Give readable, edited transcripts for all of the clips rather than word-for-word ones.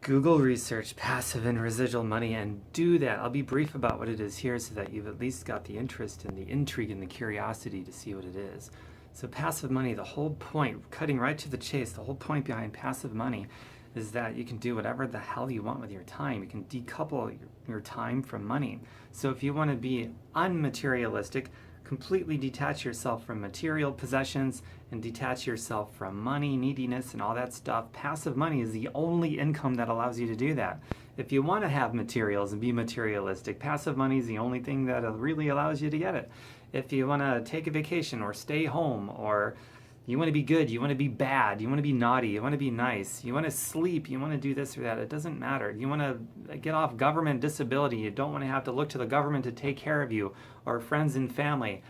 Google research passive and residual money and do that. I'll be brief about what it is here so that you've at least got the interest and the intrigue and the curiosity to see what it is. So passive money, the whole point, cutting right to the chase, the whole point behind passive money is that you can do whatever the hell you want with your time. You can decouple your time from money. So if you want to be unmaterialistic, completely detach yourself from material possessions and detach yourself from money, neediness, and all that stuff. Passive money is the only income that allows you to do that. If you want to have materials and be materialistic, passive money is the only thing that really allows you to get it. If you want to take a vacation or stay home, or you want to be good, you want to be bad, you want to be naughty, you want to be nice, you want to sleep, you want to do this or that, it doesn't matter. You want to get off government disability, you don't want to have to look to the government to take care of you, or friends and family.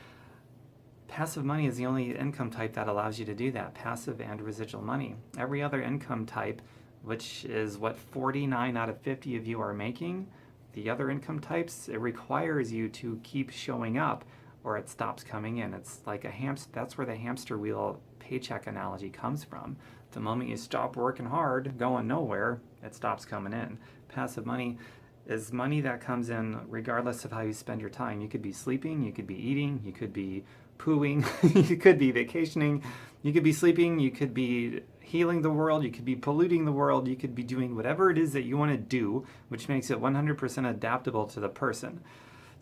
Passive money is the only income type that allows you to do that, passive and residual money. Every other income type, which is what 49 out of 50 of you are making, the other income types, it requires you to keep showing up or it stops coming in. It's like a hamster. That's where the hamster wheel paycheck analogy comes from. The moment you stop working hard, going nowhere, it stops coming in. Passive money is money that comes in regardless of how you spend your time. You could be sleeping, you could be eating, you could be pooing, you could be vacationing, you could be sleeping, you could be healing the world, you could be polluting the world, you could be doing whatever it is that you want to do, which makes it 100% adaptable to the person.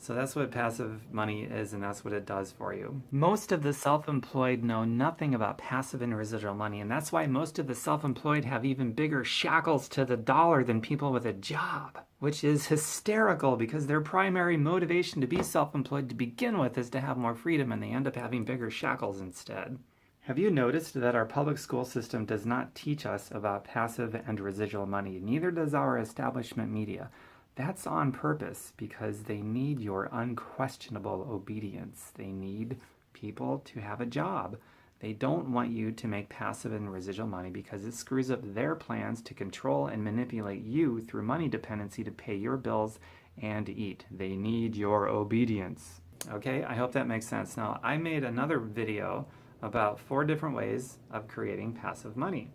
So that's what passive money is, and that's what it does for you. Most of the self-employed know nothing about passive and residual money, and that's why most of the self-employed have even bigger shackles to the dollar than people with a job, which is hysterical because their primary motivation to be self-employed to begin with is to have more freedom, and they end up having bigger shackles instead. Have you noticed that our public school system does not teach us about passive and residual money? Neither does our establishment media. That's on purpose because they need your unquestionable obedience. They need people to have a job. They don't want you to make passive and residual money because it screws up their plans to control and manipulate you through money dependency to pay your bills and eat. They need your obedience. Okay, I hope that makes sense. Now, I made another video about 4 different ways of creating passive money.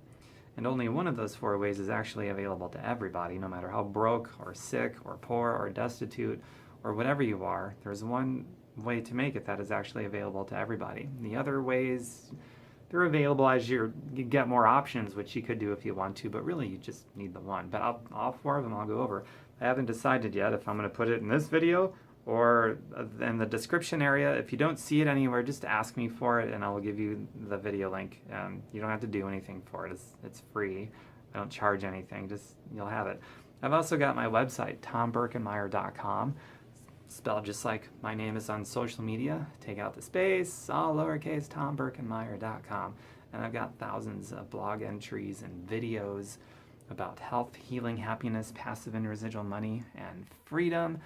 And only one of those 4 ways is actually available to everybody, no matter how broke or sick or poor or destitute or whatever you are. There's one way to make it that is actually available to everybody. The other ways, they're available as you get more options, which you could do if you want to, but really you just need the one. But all 4 of them I'll go over. I haven't decided yet if I'm going to put it in this video or in the description area. If you don't see it anywhere, just ask me for it and I will give you the video link. You don't have to do anything for it. It's free. I don't charge anything. Just you'll have it. I've also got my website, tomberkenmeyer.com, spelled just like my name is on social media. Take out the space, all lowercase, tomberkenmeyer.com. And I've got thousands of blog entries and videos about health, healing, happiness, passive and residual money, and freedom,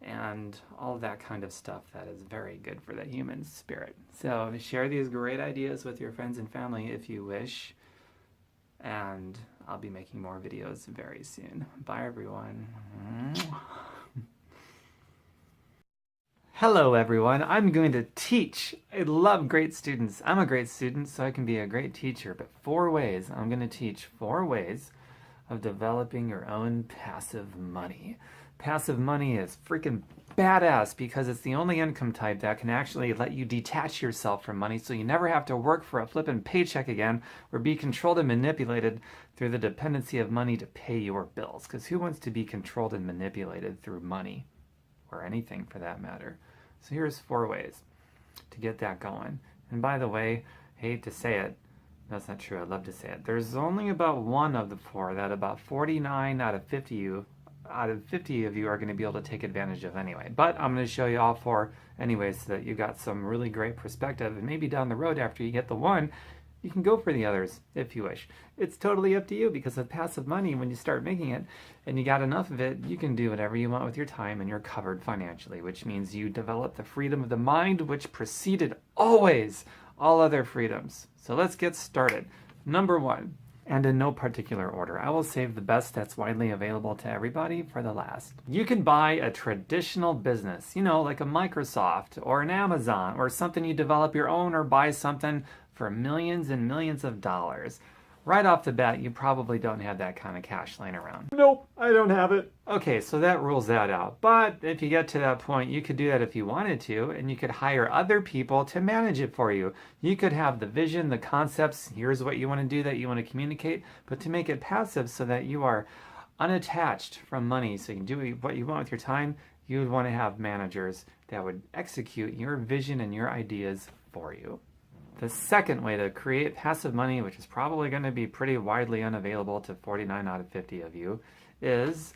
and all that kind of stuff that is very good for the human spirit. So share these great ideas with your friends and family if you wish, and I'll be making more videos very soon. Bye everyone. Hello everyone, I'm going to teach. I love great students. I'm a great student, so I can be a great teacher, but 4 ways. I'm going to teach 4 ways of developing your own passive money. Passive money is freaking badass because it's the only income type that can actually let you detach yourself from money so you never have to work for a flippin' paycheck again or be controlled and manipulated through the dependency of money to pay your bills. Because who wants to be controlled and manipulated through money or anything for that matter? So here's 4 ways to get that going. And by the way, I hate to say it, that's not true, I'd love to say it. There's only about 1 of the 4 that about 49 out of 50 of you are going to be able to take advantage of anyway. But I'm going to show you all 4 anyways so that you got some really great perspective, and maybe down the road after you get the one, you can go for the others if you wish. It's totally up to you because with passive money, when you start making it and you got enough of it, you can do whatever you want with your time and you're covered financially, which means you develop the freedom of the mind which preceded always all other freedoms. So let's get started. Number 1. And in no particular order. I will save the best that's widely available to everybody for the last. You can buy a traditional business, like a Microsoft or an Amazon or something you develop your own, or buy something for millions and millions of dollars. Right off the bat, you probably don't have that kind of cash laying around. Nope, I don't have it. Okay, so that rules that out. But if you get to that point, you could do that if you wanted to, and you could hire other people to manage it for you. You could have the vision, the concepts, here's what you want to do that you want to communicate, but to make it passive so that you are unattached from money, so you can do what you want with your time, you would want to have managers that would execute your vision and your ideas for you. The second way to create passive money, which is probably going to be pretty widely unavailable to 49 out of 50 of you, is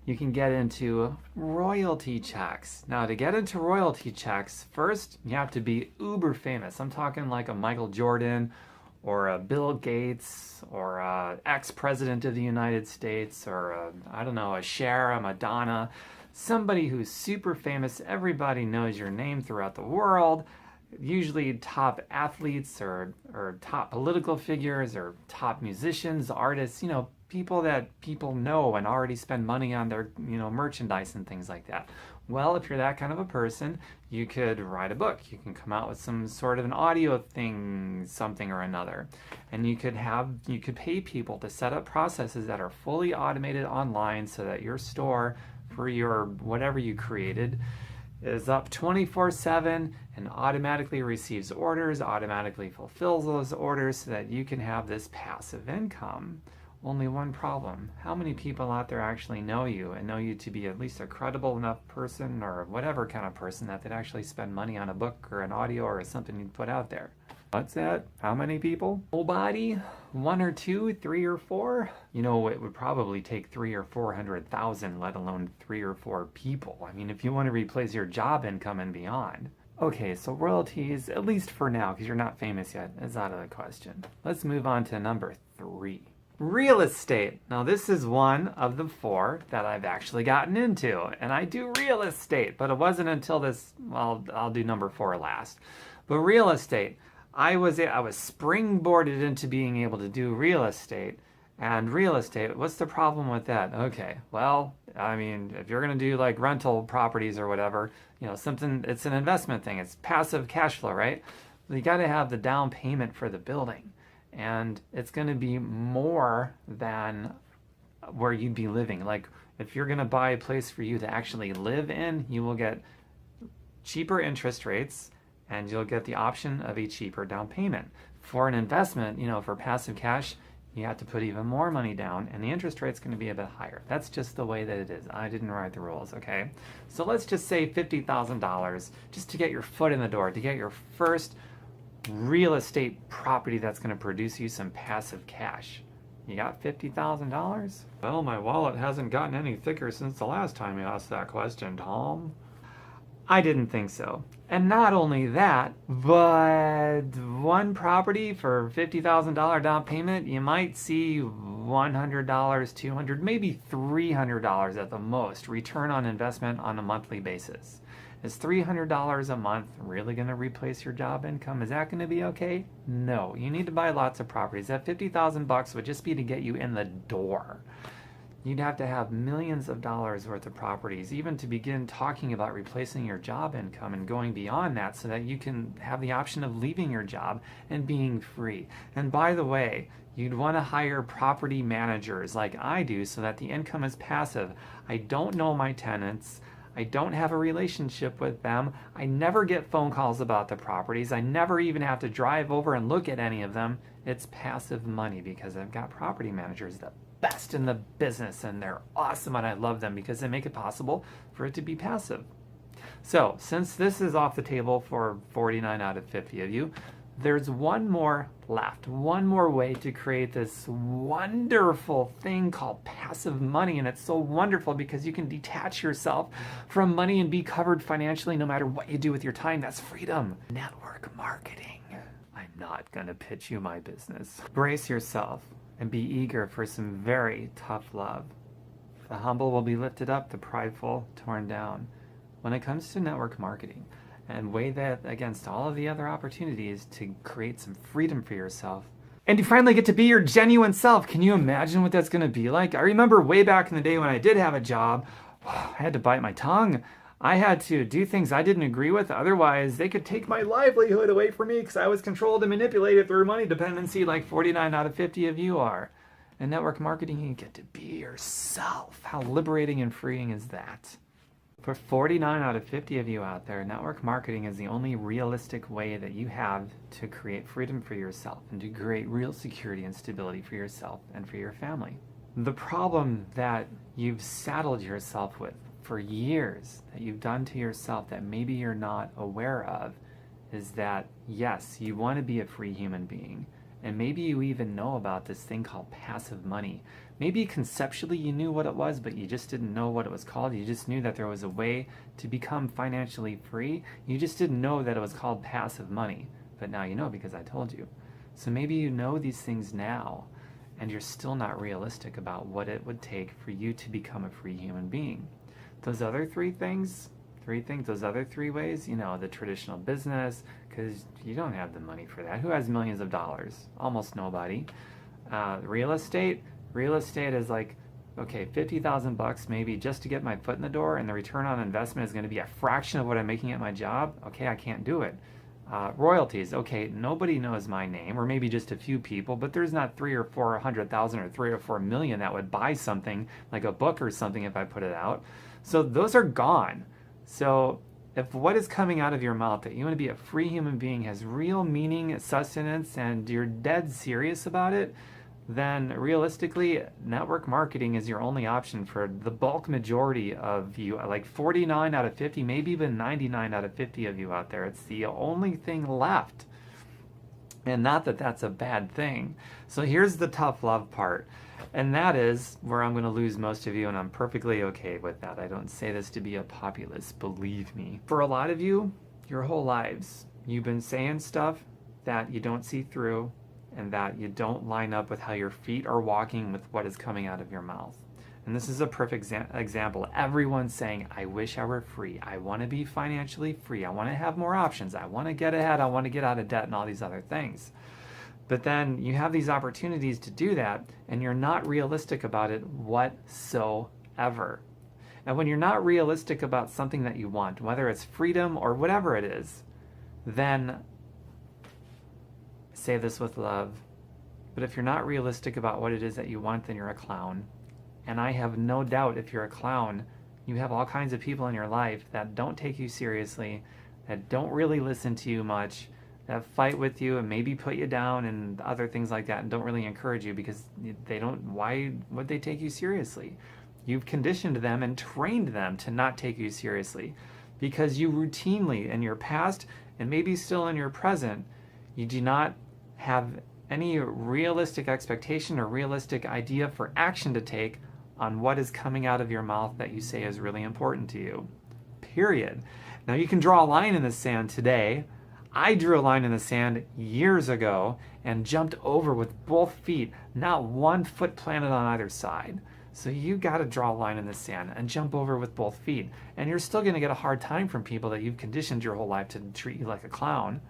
you can get into royalty checks. Now, to get into royalty checks, first you have to be uber famous. I'm talking like a Michael Jordan or a Bill Gates or a ex-president of the United States or a Cher, a Madonna, somebody who's super famous. Everybody knows your name throughout the world. Usually top athletes or top political figures or top musicians, artists, people that people know and already spend money on their, merchandise and things like that. Well, if you're that kind of a person, you could write a book. You can come out with some sort of an audio thing, something or another. And you could pay people to set up processes that are fully automated online so that your store for your whatever you created is up 24/7 and automatically receives orders, automatically fulfills those orders so that you can have this passive income. Only one problem. How many people out there actually know you and know you to be at least a credible enough person or whatever kind of person that they'd actually spend money on a book or an audio or something you put out there? What's that? How many people? Nobody? 1 or 2, 3 or 4? It would probably take 3 or 400,000, let alone 3 or 4 people. I mean, if you want to replace your job income and beyond. Okay, so royalties, at least for now, because you're not famous yet, is out of the question. Let's move on to number 3. Real estate. Now, this is one of the 4 that I've actually gotten into, and I do real estate, but it wasn't until this, well, I'll do number 4 last. But real estate. I was springboarded into being able to do real estate. And real estate, what's the problem with that? Okay, well, I mean, if you're going to do like rental properties or whatever, something, it's an investment thing. It's passive cash flow, right? You got to have the down payment for the building. And it's going to be more than where you'd be living. Like if you're going to buy a place for you to actually live in, you will get cheaper interest rates, and you'll get the option of a cheaper down payment. For an investment, for passive cash, you have to put even more money down, and the interest rate's going to be a bit higher. That's just the way that it is. I didn't write the rules, okay? So let's just say $50,000 just to get your foot in the door, to get your first real estate property that's going to produce you some passive cash. You got $50,000? Well, my wallet hasn't gotten any thicker since the last time you asked that question, Tom. I didn't think so. And not only that, but one property for $50,000 down payment, you might see $100, $200, maybe $300 at the most return on investment on a monthly basis. Is $300 a month really going to replace your job income? Is that going to be okay? No. You need to buy lots of properties. That $50,000 would just be to get you in the door. You'd have to have millions of dollars worth of properties, even to begin talking about replacing your job income and going beyond that so that you can have the option of leaving your job and being free. And by the way, you'd want to hire property managers like I do so that the income is passive. I don't know my tenants. I don't have a relationship with them. I never get phone calls about the properties. I never even have to drive over and look at any of them. It's passive money because I've got property managers that best in the business, and they're awesome, and I love them because they make it possible for it to be passive. So since this is off the table for 49 out of 50 of you, there's one more left, one more way to create this wonderful thing called passive money. And it's so wonderful because you can detach yourself from money and be covered financially no matter what you do with your time. That's freedom. Network marketing. I'm not gonna pitch you my business. Brace yourself and be eager for some very tough love. The humble will be lifted up, the prideful torn down. When it comes to network marketing, and weigh that against all of the other opportunities to create some freedom for yourself, and you finally get to be your genuine self. Can you imagine what that's going to be like? I remember way back in the day when I did have a job, I had to bite my tongue. I had to do things I didn't agree with. Otherwise, they could take my livelihood away from me because I was controlled and manipulated through money dependency like 49 out of 50 of you are. In network marketing, you get to be yourself. How liberating and freeing is that? For 49 out of 50 of you out there, network marketing is the only realistic way that you have to create freedom for yourself and to create real security and stability for yourself and for your family. The problem that you've saddled yourself with for years, that you've done to yourself that maybe you're not aware of, is that yes, you want to be a free human being. And maybe you even know about this thing called passive money. Maybe conceptually you knew what it was, but you just didn't know what it was called. You just knew that there was a way to become financially free. You just didn't know that it was called passive money. But now you know because I told you. So maybe you know these things now, and you're still not realistic about what it would take for you to become a free human being. Those other three things, those other three ways, the traditional business, because you don't have the money for that. Who has millions of dollars? Almost nobody. Real estate is like, okay, $50,000 maybe just to get my foot in the door, and the return on investment is going to be a fraction of what I'm making at my job. Okay, I can't do it. Royalties, okay, nobody knows my name, or maybe just a few people, but there's not 3 or 400,000 or 3 or 4 million that would buy something like a book or something if I put it out. So those are gone. So if what is coming out of your mouth that you want to be a free human being has real meaning, sustenance, and you're dead serious about it, then realistically, network marketing is your only option for the bulk majority of you, like 49 out of 50, maybe even 99 out of 50 of you out there. It's the only thing left. And not that that's a bad thing. So here's the tough love part. And that is where I'm going to lose most of you, and I'm perfectly okay with that. I don't say this to be a populist, believe me. For a lot of you, your whole lives, you've been saying stuff that you don't see through, and that you don't line up with how your feet are walking with what is coming out of your mouth. And this is a perfect example. Everyone's saying, I wish I were free. I want to be financially free. I want to have more options. I want to get ahead. I want to get out of debt and all these other things. But then you have these opportunities to do that, and you're not realistic about it whatsoever. And when you're not realistic about something that you want, whether it's freedom or whatever it is, then say this with love, but if you're not realistic about what it is that you want, then you're a clown. And I have no doubt if you're a clown, you have all kinds of people in your life that don't take you seriously, that don't really listen to you much, that fight with you and maybe put you down and other things like that, and don't really encourage you because they don't, why would they take you seriously? You've conditioned them and trained them to not take you seriously because you routinely in your past and maybe still in your present, you do not have any realistic expectation or realistic idea for action to take on what is coming out of your mouth that you say is really important to you. Period. Now you can draw a line in the sand today. I drew a line in the sand years ago and jumped over with both feet, not one foot planted on either side. So you got to draw a line in the sand and jump over with both feet. And you're still going to get a hard time from people that you've conditioned your whole life to treat you like a clown.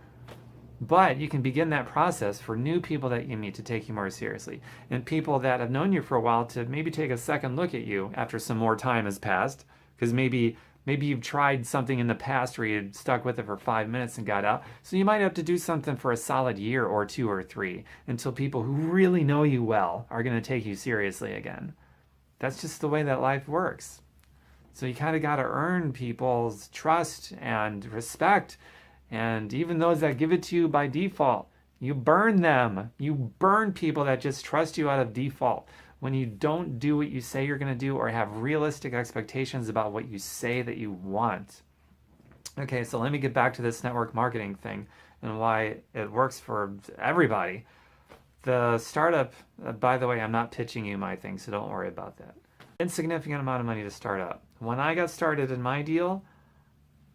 But you can begin that process for new people that you meet to take you more seriously, and people that have known you for a while to maybe take a second look at you after some more time has passed, because maybe you've tried something in the past where you stuck with it for 5 minutes and got out. So you might have to do something for a solid year or 2 or 3 until people who really know you well are going to take you seriously again. That's just the way that life works. So you kind of got to earn people's trust and respect. And even those that give it to you by default, you burn them. You burn people that just trust you out of default when you don't do what you say you're going to do or have realistic expectations about what you say that you want. Okay, so let me get back to this network marketing thing and why it works for everybody. The startup, by the way, I'm not pitching you my thing, so don't worry about that. Insignificant amount of money to start up. When I got started in my deal,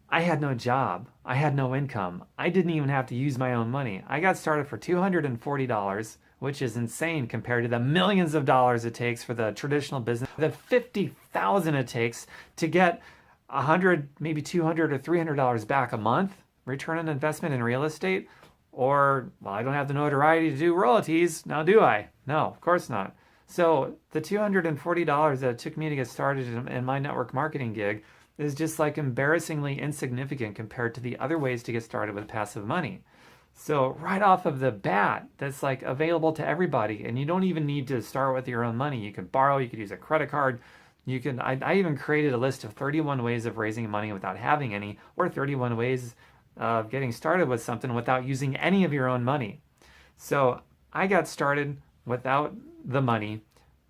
I had no job. I had no income. I didn't even have to use my own money. I got started for $240, which is insane compared to the millions of dollars it takes for the traditional business, the $50,000 it takes to get $100, maybe $200 or $300 back a month return on investment in real estate. Or, well, I don't have the notoriety to do royalties. Now, do I? No, of course not. So the $240 that it took me to get started in my network marketing gig is just like embarrassingly insignificant compared to the other ways to get started with passive money. So right off of the bat, that's like available to everybody, and you don't even need to start with your own money. You can borrow, you could use a credit card. You can. I even created a list of 31 ways of raising money without having any, or 31 ways of getting started with something without using any of your own money. So I got started without the money,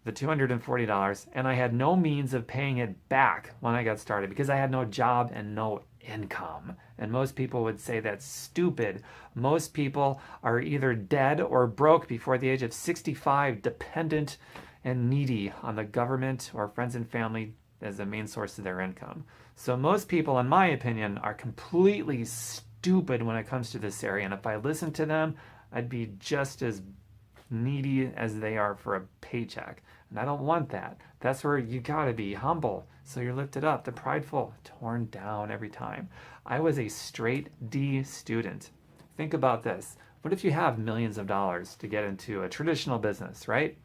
the $240, and I had no means of paying it back when I got started because I had no job and no income. And most people would say that's stupid. Most people are either dead or broke before the age of 65, dependent and needy on the government or friends and family as the main source of their income. So most people, in my opinion, are completely stupid when it comes to this area. And if I listened to them, I'd be just as needy as they are for a paycheck. And I don't want that. That's where you gotta be humble. So you're lifted up. The prideful, torn down every time. I was a straight D student. Think about this. What if you have millions of dollars to get into a traditional business, right?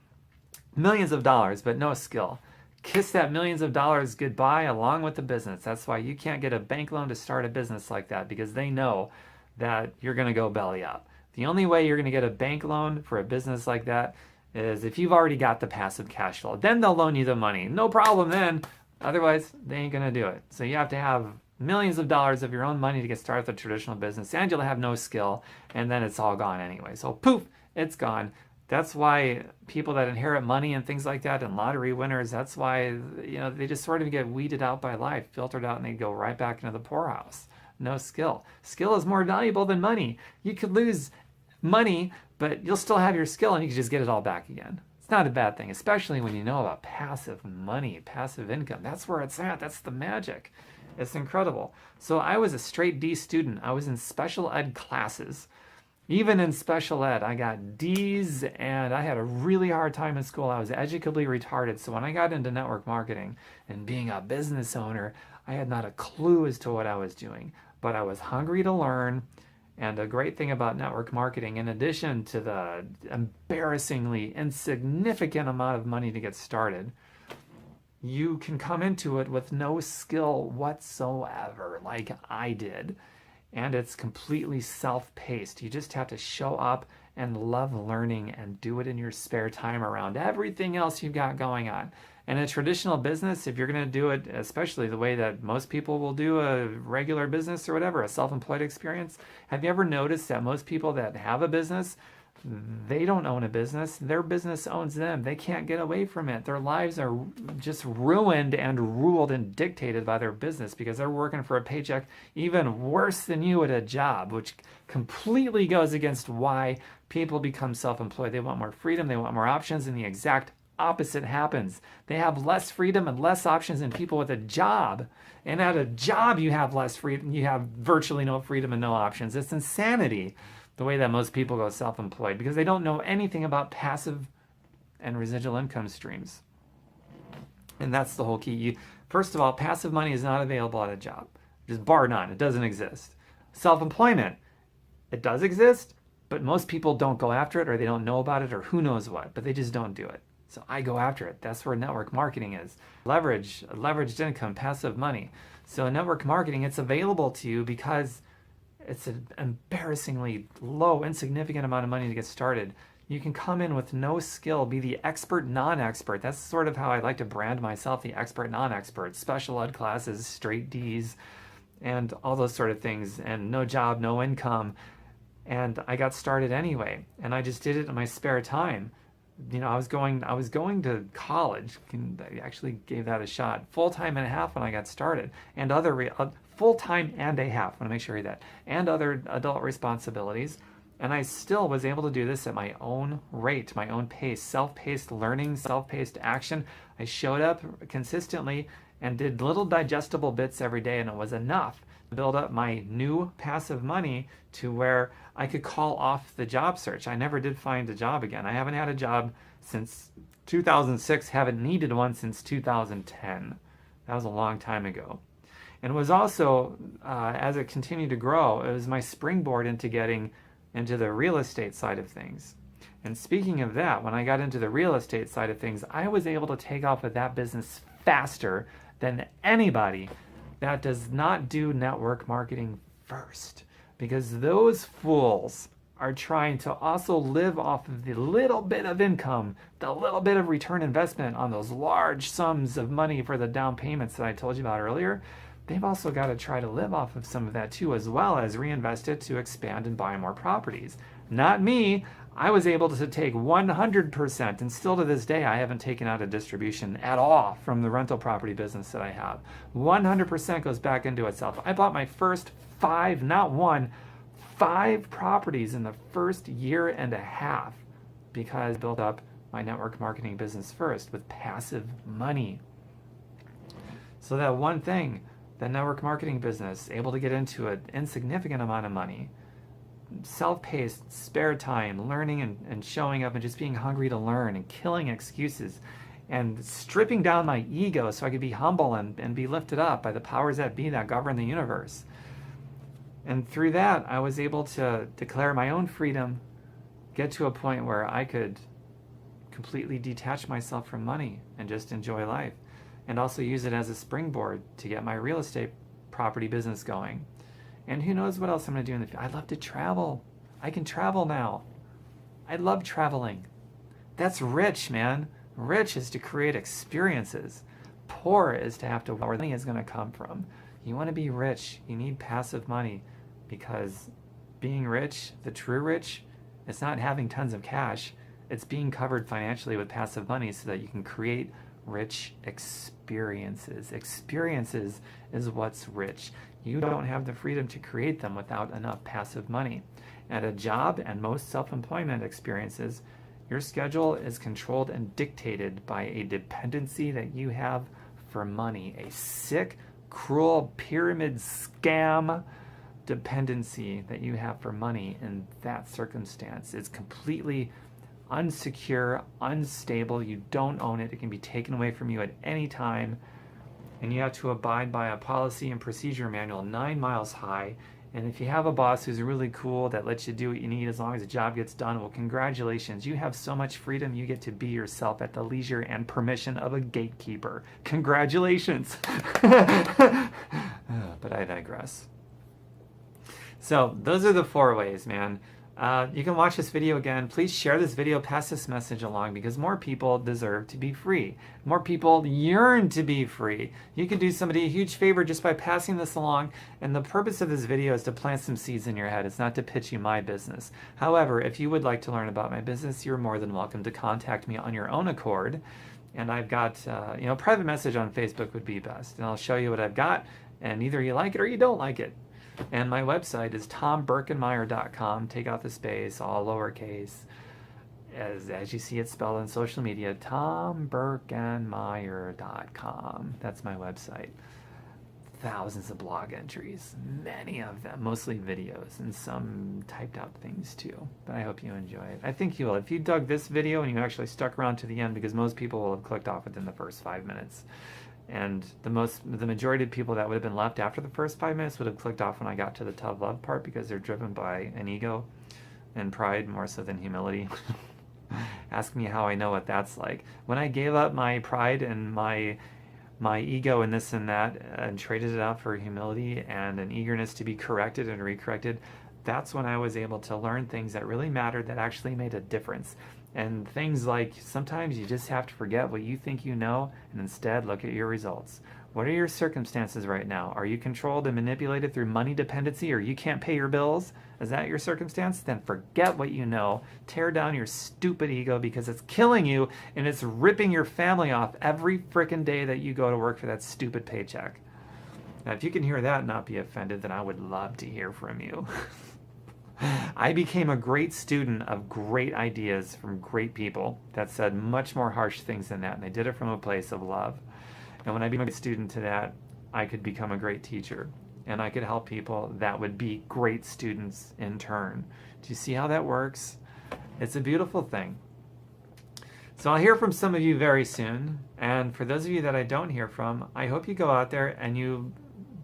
Millions of dollars, but no skill. Kiss that millions of dollars goodbye along with the business. That's why you can't get a bank loan to start a business like that, because they know that you're going to go belly up. The only way you're going to get a bank loan for a business like that is if you've already got the passive cash flow. Then they'll loan you the money. No problem then. Otherwise, they ain't going to do it. So you have to have millions of dollars of your own money to get started with a traditional business, and you'll have no skill, and then it's all gone anyway. So poof, it's gone. That's why people that inherit money and things like that, and lottery winners, that's why, they just sort of get weeded out by life, filtered out, and they go right back into the poorhouse. No skill. Skill is more valuable than money. You could lose money, but you'll still have your skill, and you can just get it all back again. It's not a bad thing, especially when you know about passive money, passive income. That's where it's at. That's the magic. It's incredible. So I was a straight D student. I was in special ed classes. Even in special ed, I got D's, and I had a really hard time in school. I was educably retarded. So when I got into network marketing and being a business owner, I had not a clue as to what I was doing. But I was hungry to learn. And a great thing about network marketing, in addition to the embarrassingly insignificant amount of money to get started, you can come into it with no skill whatsoever, like I did. And it's completely self-paced. You just have to show up and love learning and do it in your spare time around everything else you've got going on. And a traditional business, if you're going to do it, especially the way that most people will do a regular business or whatever, a self-employed experience, have you ever noticed that most people that have a business, they don't own a business. Their business owns them. They can't get away from it. Their lives are just ruined and ruled and dictated by their business because they're working for a paycheck even worse than you at a job, which completely goes against why people become self-employed. They want more freedom. They want more options, and the exact opposite happens. They have less freedom and less options than people with a job. And at a job, you have less freedom. You have virtually no freedom and no options. It's insanity, the way that most people go self-employed, because they don't know anything about passive and residual income streams. And that's the whole key. First of all, passive money is not available at a job. Just bar none. It doesn't exist. Self-employment, it does exist, but most people don't go after it, or they don't know about it, or who knows what, but they just don't do it. So I go after it. That's where network marketing is. Leveraged income, passive money. So network marketing, it's available to you because it's an embarrassingly low, insignificant amount of money to get started. You can come in with no skill, be the expert non-expert. That's sort of how I like to brand myself, the expert non-expert. Special ed classes, straight D's, and all those sort of things, and no job, no income. And I got started anyway, and I just did it in my spare time. I was going to college. I actually gave that a shot. Full-time and a half when I got started, and full-time and a half. I want to make sure you hear that, and other adult responsibilities. And I still was able to do this at my own rate, my own pace, self-paced learning, self-paced action. I showed up consistently and did little digestible bits every day, and it was enough to build up my new passive money to where I could call off the job search. I never did find a job again. I haven't had a job since 2006, haven't needed one since 2010. That was a long time ago. And it was also, as it continued to grow, it was my springboard into getting into the real estate side of things. And speaking of that, when I got into the real estate side of things, I was able to take off with that business faster than anybody that does not do network marketing first, because those fools are trying to also live off of the little bit of income, the little bit of return investment on those large sums of money for the down payments that I told you about earlier. They've also got to try to live off of some of that too, as well as reinvest it to expand and buy more properties. Not me. I was able to take 100%, and still to this day, I haven't taken out a distribution at all from the rental property business that I have. 100% goes back into itself. I bought my first 5, not 1, 5 properties in the first year and a half because I built up my network marketing business first with passive money. So that one thing, the network marketing business, able to get into an insignificant amount of money, self-paced, spare time, learning and showing up and just being hungry to learn and killing excuses and stripping down my ego so I could be humble and be lifted up by the powers that be that govern the universe. And through that, I was able to declare my own freedom, get to a point where I could completely detach myself from money and just enjoy life, and also use it as a springboard to get my real estate property business going. And who knows what else I'm going to do in the future. I love to travel. I can travel now. I love traveling. That's rich, man. Rich is to create experiences. Poor is to have to where money is going to come from. You want to be rich, you need passive money, because being rich, the true rich, it's not having tons of cash. It's being covered financially with passive money so that you can create rich experiences. Experiences is what's rich. You don't have the freedom to create them without enough passive money. At a job and most self-employment experiences, your schedule is controlled and dictated by a dependency that you have for money, a sick, cruel pyramid scam dependency that you have for money in that circumstance. It's completely unsecure, unstable. You don't own it. It can be taken away from you at any time. And you have to abide by a policy and procedure manual 9 miles high. And if you have a boss who's really cool that lets you do what you need as long as the job gets done, well, congratulations. You have so much freedom. You get to be yourself at the leisure and permission of a gatekeeper. Congratulations. But I digress. So those are the 4 ways, man. You can watch this video again. Please share this video, pass this message along, because more people deserve to be free. More people yearn to be free. You can do somebody a huge favor just by passing this along. And the purpose of this video is to plant some seeds in your head. It's not to pitch you my business. However, if you would like to learn about my business, you're more than welcome to contact me on your own accord. And I've got, private message on Facebook would be best. And I'll show you what I've got. And either you like it or you don't like it. And my website is tomberkenmeyer.com. Take out the space, all lowercase. As you see it spelled on social media, tomberkenmeyer.com. That's my website. Thousands of blog entries, many of them, mostly videos, and some typed out things too. But I hope you enjoy it. I think you will. If you dug this video and you actually stuck around to the end, because most people will have clicked off within the first 5 minutes. And the majority of people that would have been left after the first 5 minutes would have clicked off when I got to the tough love part, because they're driven by an ego and pride more so than humility. Ask me how I know what that's like. When I gave up my pride and my ego and this and that and traded it out for humility and an eagerness to be corrected and recorrected, that's when I was able to learn things that really mattered, that actually made a difference. And things like sometimes you just have to forget what you think you know and instead look at your results. What are your circumstances right now? Are you controlled and manipulated through money dependency, or you can't pay your bills? Is that your circumstance? Then forget what you know. Tear down your stupid ego, because it's killing you and it's ripping your family off every frickin' day that you go to work for that stupid paycheck. Now, if you can hear that and not be offended, then I would love to hear from you. I became a great student of great ideas from great people that said much more harsh things than that, and they did it from a place of love. And when I became a student to that, I could become a great teacher, and I could help people that would be great students in turn. Do you see how that works? It's a beautiful thing. So I'll hear from some of you very soon, and for those of you that I don't hear from, I hope you go out there and you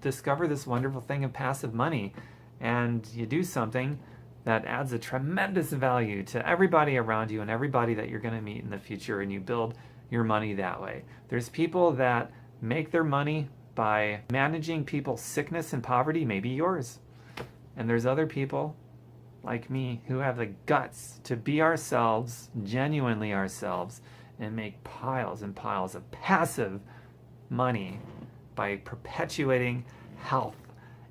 discover this wonderful thing of passive money, and you do something that adds a tremendous value to everybody around you and everybody that you're going to meet in the future, and you build your money that way. There's people that make their money by managing people's sickness and poverty, maybe yours. And there's other people like me who have the guts to be ourselves, genuinely ourselves, and make piles and piles of passive money by perpetuating health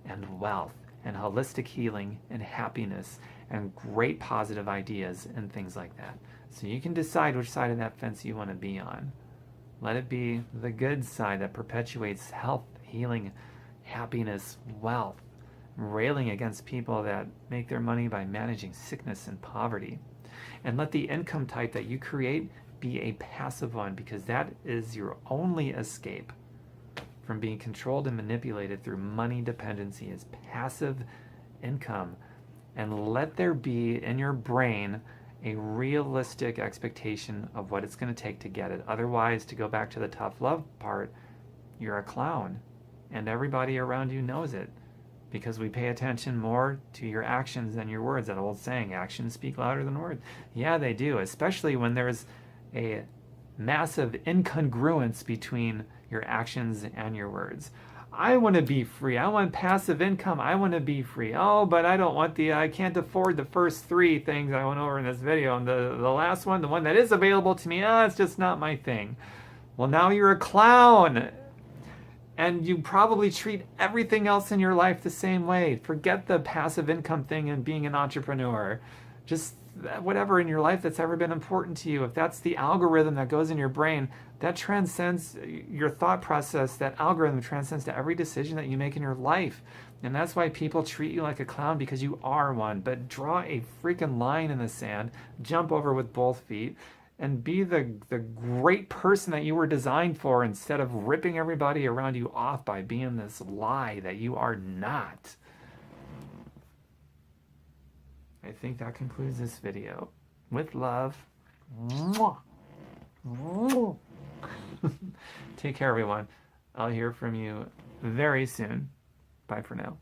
and wealth and holistic healing and happiness and great positive ideas and things like that. So you can decide which side of that fence you want to be on. Let it be the good side that perpetuates health, healing, happiness, wealth, railing against people that make their money by managing sickness and poverty. And let the income type that you create be a passive one, because that is your only escape from being controlled and manipulated through money dependency, is passive income. And let there be in your brain a realistic expectation of what it's going to take to get it. Otherwise, to go back to the tough love part, you're a clown. And everybody around you knows it, because we pay attention more to your actions than your words. That old saying, actions speak louder than words. Yeah, they do, especially when there's a massive incongruence between your actions and your words. I want to be free. I want passive income. I want to be free. Oh, but I can't afford the first three things I went over in this video. And the last one, the one that is available to me, it's just not my thing. Well, now you're a clown. And you probably treat everything else in your life the same way. Forget the passive income thing and being an entrepreneur. Just whatever in your life that's ever been important to you. If that's the algorithm that goes in your brain, that transcends your thought process. That algorithm transcends to every decision that you make in your life. And that's why people treat you like a clown, because you are one. But draw a freaking line in the sand, jump over with both feet, and be the great person that you were designed for, instead of ripping everybody around you off by being this lie that you are not. I think that concludes this video. With love. Mwah. Mwah. Take care, everyone. I'll hear from you very soon. Bye for now.